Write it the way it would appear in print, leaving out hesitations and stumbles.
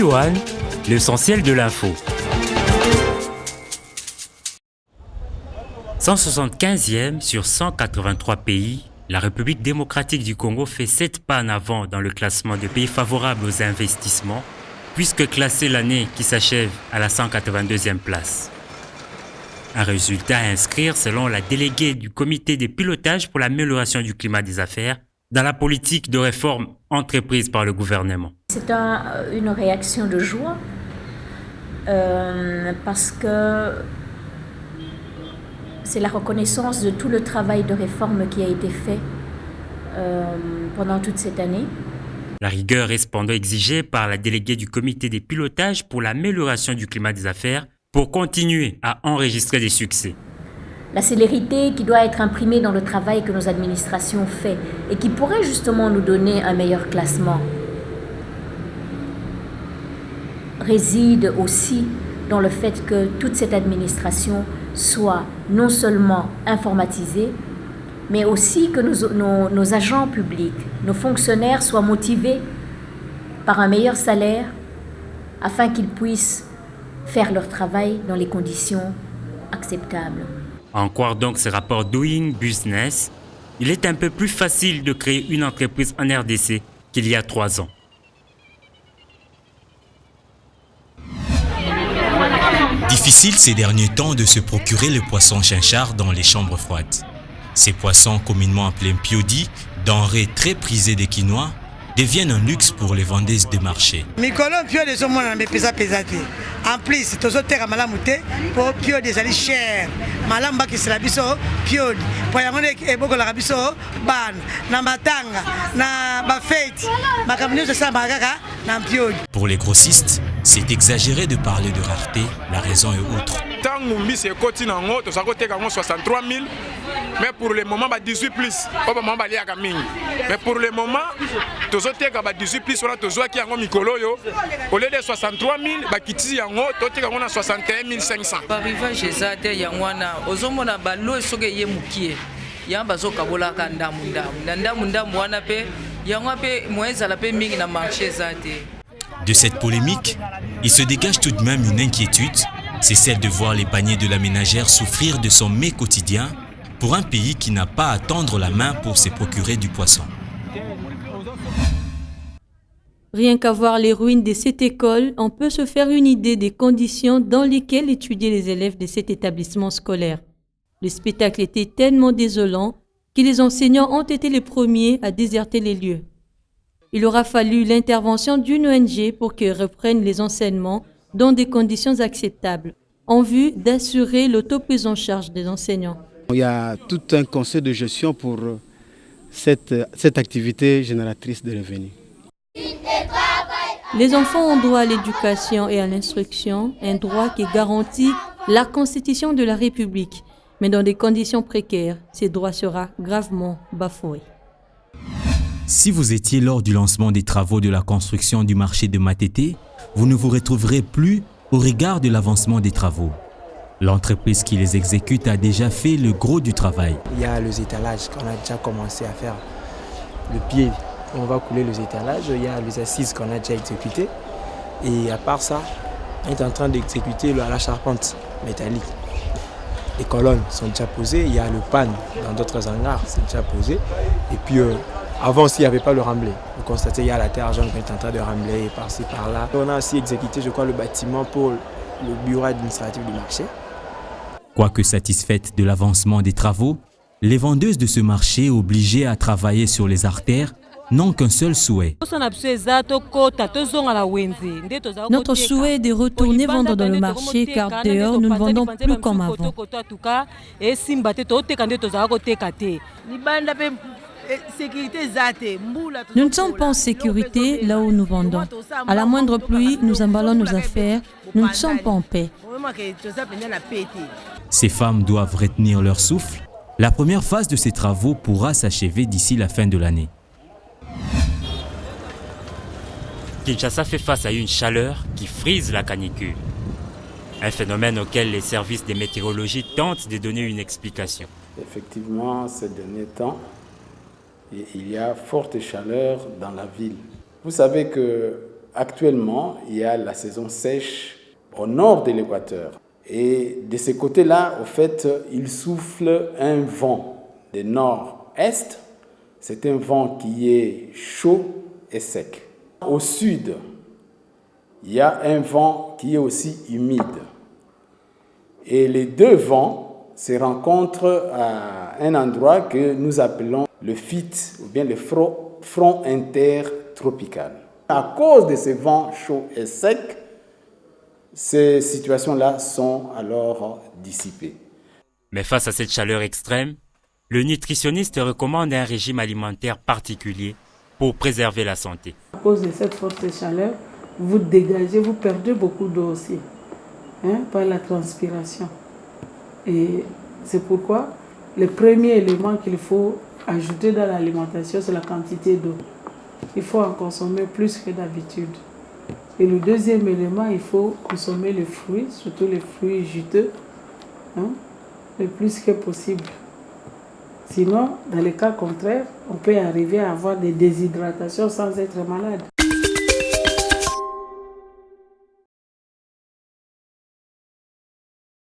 P1, l'essentiel de l'info. 175e sur 183 pays, la République démocratique du Congo fait 7 pas en avant dans le classement des pays favorables aux investissements, puisque classée l'année qui s'achève à la 182e place. Un résultat à inscrire selon la déléguée du comité de pilotage pour l'amélioration du climat des affaires dans la politique de réforme entreprise par le gouvernement. C'est une réaction de joie parce que c'est la reconnaissance de tout le travail de réforme qui a été fait pendant toute cette année. La rigueur est cependant exigée par la déléguée du comité de pilotage pour l'amélioration du climat des affaires pour continuer à enregistrer des succès. La célérité qui doit être imprimée dans le travail que nos administrations font et qui pourrait justement nous donner un meilleur classement réside aussi dans le fait que toute cette administration soit non seulement informatisée, mais aussi que nos agents publics, nos fonctionnaires soient motivés par un meilleur salaire afin qu'ils puissent faire leur travail dans les conditions acceptables. En croire donc ce rapport Doing Business, il est un peu plus facile de créer une entreprise en RDC qu'il y a 3 ans. Difficile ces derniers temps de se procurer le poisson chinchard dans les chambres froides. Ces poissons, communément appelés piodi, denrées très prisées des Quinois, deviennent un luxe pour les vendeuses de marché. En plus, tozoteka malamu te po piodi ezali cher. Malamu bakisela biso piodi. Po yango ebokolaka biso bana na matanga na bafeti. Makambo nyonso esalaka kaka na piodi. Pour les grossistes, c'est exagéré de parler de rareté, la raison est autre. Tango mbisi ekoti nango tozakoteka ngo 63 000, mais pour le moment 18 plus. Oba mama baliaka mingi. Mais pour le moment tozoteka 18 plus wana tozwaki yango mikolo yo. Au lieu de 63 000 bakiti yango toteka ngo na 61 500. Arrivage ezate yango wana ozomona balo soke ye mukie. Ya bazoka bolaka ndamu wana pe yango pe moyezala pe mingi na marché ezate. De cette polémique, il se dégage tout de même une inquiétude, c'est celle de voir les paniers de la ménagère souffrir de son mets quotidien pour un pays qui n'a pas à tendre la main pour se procurer du poisson. Rien qu'à voir les ruines de cette école, on peut se faire une idée des conditions dans lesquelles étudiaient les élèves de cet établissement scolaire. Le spectacle était tellement désolant que les enseignants ont été les premiers à déserter les lieux. Il aura fallu l'intervention d'une ONG pour qu'ils reprennent les enseignements dans des conditions acceptables, en vue d'assurer l'autoprise en charge des enseignants. Il y a tout un conseil de gestion pour cette activité génératrice de revenus. Les enfants ont droit à l'éducation et à l'instruction, un droit qui garantit la Constitution de la République. Mais dans des conditions précaires, ces droits sera gravement bafoué. Si vous étiez lors du lancement des travaux de la construction du marché de Matete, vous ne vous retrouverez plus au regard de l'avancement des travaux. L'entreprise qui les exécute a déjà fait le gros du travail. Il y a les étalages qu'on a déjà commencé à faire. Le pied, on va couler les étalages. Il y a les assises qu'on a déjà exécutées. Et à part ça, on est en train d'exécuter la charpente métallique. Les colonnes sont déjà posées. Il y a le pan dans d'autres hangars, c'est déjà posé. Et puis, avant, s'il n'y avait pas le remblai. Vous constatez, il y a la terre jaune qui est en train de remblayer par-ci, par-là. On a aussi exécuté, je crois, le bâtiment pour le bureau administratif du marché. Quoique satisfaites de l'avancement des travaux, les vendeuses de ce marché, obligées à travailler sur les artères, n'ont qu'un seul souhait. Notre souhait est de retourner vendre dans le marché car dehors nous ne vendons plus comme avant. Nous ne sommes pas en sécurité là où nous vendons. À la moindre pluie, nous emballons nos affaires. Nous ne sommes pas en paix. Ces femmes doivent retenir leur souffle. La première phase de ces travaux pourra s'achever d'ici la fin de l'année. Kinshasa fait face à une chaleur qui frise la canicule. Un phénomène auquel les services de météorologie tentent de donner une explication. Effectivement, ces derniers temps, il y a forte chaleur dans la ville. Vous savez que actuellement, il y a la saison sèche au nord de l'équateur. Et de ce côté-là, au fait, il souffle un vent de nord-est. C'est un vent qui est chaud et sec. Au sud, il y a un vent qui est aussi humide. Et les deux vents se rencontrent à un endroit que nous appelons le FIT, ou bien le front intertropical. À cause de ces vents chauds et secs, ces situations-là sont alors dissipées. Mais face à cette chaleur extrême, le nutritionniste recommande un régime alimentaire particulier pour préserver la santé. À cause de cette forte chaleur, vous dégagez, vous perdez beaucoup d'eau aussi, par la transpiration. Et c'est pourquoi le premier élément qu'il faut ajouter dans l'alimentation, c'est la quantité d'eau. Il faut en consommer plus que d'habitude. Et le deuxième élément, il faut consommer les fruits, surtout les fruits juteux, le plus que possible. Sinon, dans les cas contraires, on peut arriver à avoir des déshydratations sans être malade.